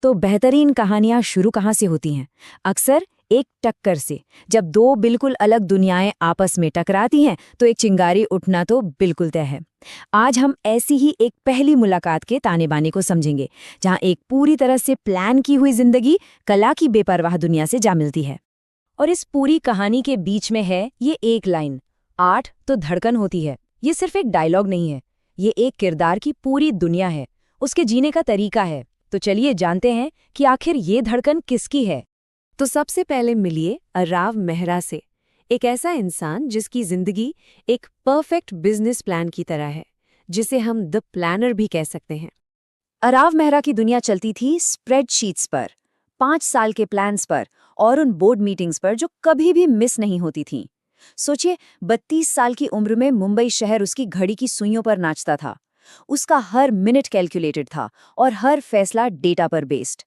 तो बेहतरीन कहानियां शुरू कहाँ से होती हैं? अक्सर एक टक्कर से। जब दो बिल्कुल अलग दुनियाएं आपस में टकराती हैं तो एक चिंगारी उठना तो बिल्कुल तय है। आज हम ऐसी ही एक पहली मुलाकात के ताने बाने को समझेंगे, जहां एक पूरी तरह से प्लान की हुई जिंदगी कला की बेपरवाह दुनिया से जा मिलती है। और इस पूरी कहानी के बीच में है ये एक लाइन, आठ तो धड़कन होती है। ये सिर्फ एक डायलॉग नहीं है, ये एक किरदार की पूरी दुनिया है, उसके जीने का तरीका है। तो चलिए जानते हैं कि आखिर ये धड़कन किसकी है। तो सबसे पहले मिलिए अराव मेहरा से, एक ऐसा इंसान जिसकी जिंदगी एक परफेक्ट बिजनेस प्लान की तरह है, जिसे हम द प्लानर भी कह सकते हैं। अराव मेहरा की दुनिया चलती थी स्प्रेडशीट्स पर, 5 साल के प्लान्स पर और उन बोर्ड मीटिंग्स पर जो कभी भी मिस नहीं होती थीं। सोचिए, 32 साल की उम्र में मुंबई शहर उसकी घड़ी की सुइयों पर नाचता था। उसका हर मिनट कैलकुलेटेड था और हर फैसला डेटा पर बेस्ड।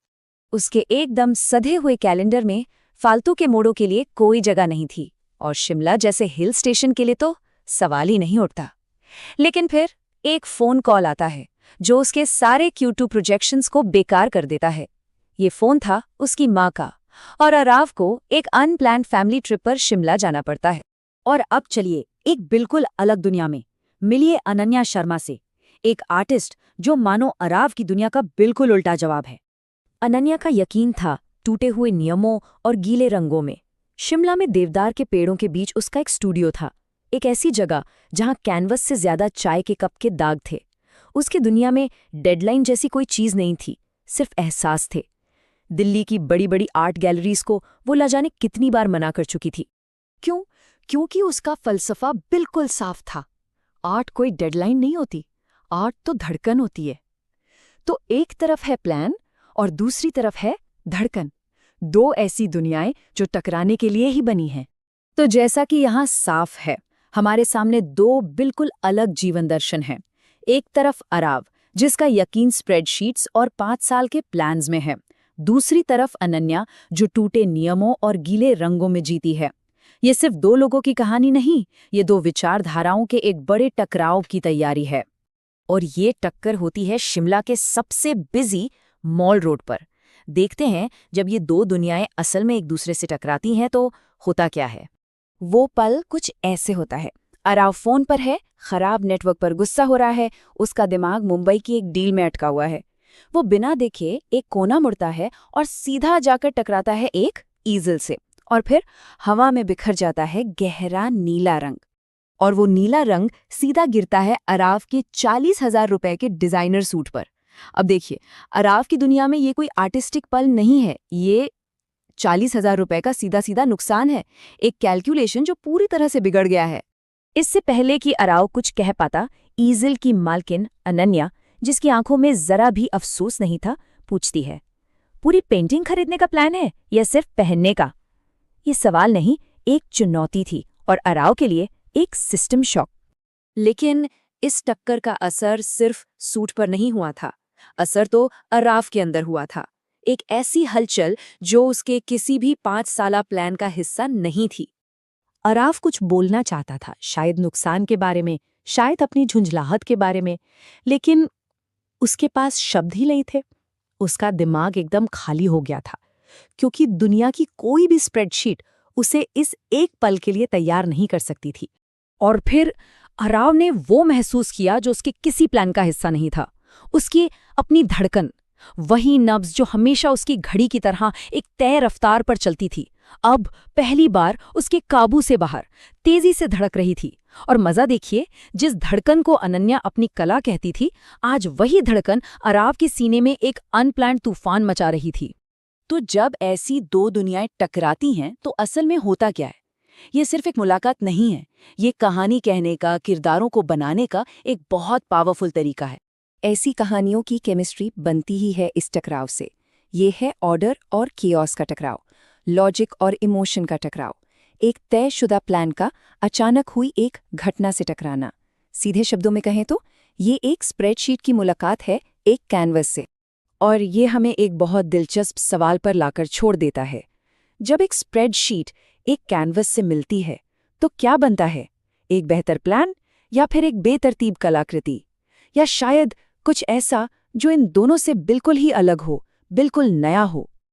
उसके एकदम सधे हुए कैलेंडर में फालतू के मोड़ों के लिए कोई जगह नहीं थी, और शिमला जैसे हिल स्टेशन के लिए तो सवाल ही नहीं उठता। लेकिन फिर एक फोन कॉल आता है जो उसके सारे Q2 प्रोजेक्शंस को बेकार कर देता है। ये फोन था उसकी माँ का, और अराव को एक अनप्लान्ड फैमिली ट्रिप पर शिमला जाना पड़ता है। और अब चलिए एक बिल्कुल अलग दुनिया में मिलिए अनन्या शर्मा से, एक आर्टिस्ट जो मानो अराव की दुनिया का बिल्कुल उल्टा जवाब है। अनन्या का यकीन था टूटे हुए नियमों और गीले रंगों में। शिमला में देवदार के पेड़ों के बीच उसका एक स्टूडियो था, एक ऐसी जगह जहां कैनवस से ज्यादा चाय के कप के दाग थे। उसकी दुनिया में डेडलाइन जैसी कोई चीज नहीं थी, सिर्फ एहसास थे। दिल्ली की बड़ी बड़ी आर्ट गैलरीज को वो न जाने कितनी बार मना कर चुकी थी। क्यों? क्योंकि उसका फलसफा बिल्कुल साफ था, आर्ट कोई डेडलाइन नहीं होती, आर्ट तो धड़कन होती है। तो एक तरफ है प्लान और दूसरी तरफ है धड़कन, दो ऐसी दुनियाएं जो टकराने के लिए ही बनी हैं। तो जैसा कि यहाँ साफ है, हमारे सामने दो बिल्कुल अलग जीवन दर्शन हैं। एक तरफ अराव, जिसका यकीन स्प्रेडशीट्स और 5 साल के प्लान्स में है। दूसरी तरफ अनन्या, जो टूटे नियमों और गीले रंगों में जीती है। ये सिर्फ दो लोगों की कहानी नहीं, ये दो विचारधाराओं के एक बड़े टकराव की तैयारी है। और ये टक्कर होती है शिमला के सबसे बिजी मॉल रोड पर। देखते हैं जब ये दो दुनियाएं असल में एक दूसरे से टकराती हैं तो होता क्या है। वो पल कुछ ऐसे होता है। अराव फोन पर है, खराब नेटवर्क पर गुस्सा हो रहा है, उसका दिमाग मुंबई की एक डील में अटका हुआ है। वो बिना देखे एक कोना मुड़ता है और सीधा जाकर टकराता है एक ईजल से, और फिर हवा में बिखर जाता है गहरा नीला रंग। और वो नीला रंग सीधा गिरता है अराव के 40,000 रुपए के डिजाइनर सूट पर। अब देखिए, अराव की दुनिया में ये कोई आर्टिस्टिक पल नहीं है, ये 40,000 रुपए का सीधा सीधा नुकसान है, एक कैलकुलेशन जो पूरी तरह से बिगड़ गया है। इससे पहले कि अराव कुछ कह पाता, ईजल की मालकिन अनन्या, जिसकी आंखों में जरा भी अफसोस नहीं था, पूछती है, पूरी पेंटिंग खरीदने का प्लान है या सिर्फ पहनने का? ये सवाल नहीं, एक चुनौती थी, और अराव के लिए एक सिस्टम शॉक। लेकिन इस टक्कर का असर सिर्फ सूट पर नहीं हुआ था, असर तो अराव के अंदर हुआ था। एक ऐसी हलचल जो उसके किसी भी 5 साला प्लान का हिस्सा नहीं थी। अराव कुछ बोलना चाहता था, शायद नुकसान के बारे में, शायद अपनी झुंझलाहट के बारे में, लेकिन उसके पास शब्द ही नहीं थे। उसका दिमाग एकदम खाली हो गया था, क्योंकि दुनिया की कोई भी स्प्रेडशीट उसे इस एक पल के लिए तैयार नहीं कर सकती थी। और फिर अराव ने वो महसूस किया जो उसके किसी प्लान का हिस्सा नहीं था, उसकी अपनी धड़कन, वही नब्ज जो हमेशा उसकी घड़ी की तरह एक तय रफ्तार पर चलती थी, अब पहली बार उसके काबू से बाहर तेजी से धड़क रही थी। और मजा देखिए, जिस धड़कन को अनन्या अपनी कला कहती थी, आज वही धड़कन अराव के सीने में एक अनप्लान्ड तूफान मचा रही थी। तो जब ऐसी दो दुनियाएं टकराती हैं तो असल में होता क्या है? ये सिर्फ एक मुलाकात नहीं है, ये कहानी कहने का, किरदारों को बनाने का एक बहुत पावरफुल तरीका है। ऐसी कहानियों की केमिस्ट्री बनती ही है इस टकराव से। ये है ऑर्डर और कियोस का टकराव, लॉजिक और इमोशन का टकराव, एक तयशुदा प्लान का अचानक हुई एक घटना से टकराना। सीधे शब्दों में कहें तो ये एक स्प्रेडशीट की मुलाकात है एक कैनवस से। और ये हमें एक बहुत दिलचस्प सवाल पर लाकर छोड़ देता है। जब एक स्प्रेडशीट एक कैनवस से मिलती है तो क्या बनता है? एक बेहतर प्लान या फिर एक बेतरतीब कलाकृति, या शायद कुछ ऐसा जो इन दोनों से बिल्कुल ही अलग हो, बिल्कुल नया हो,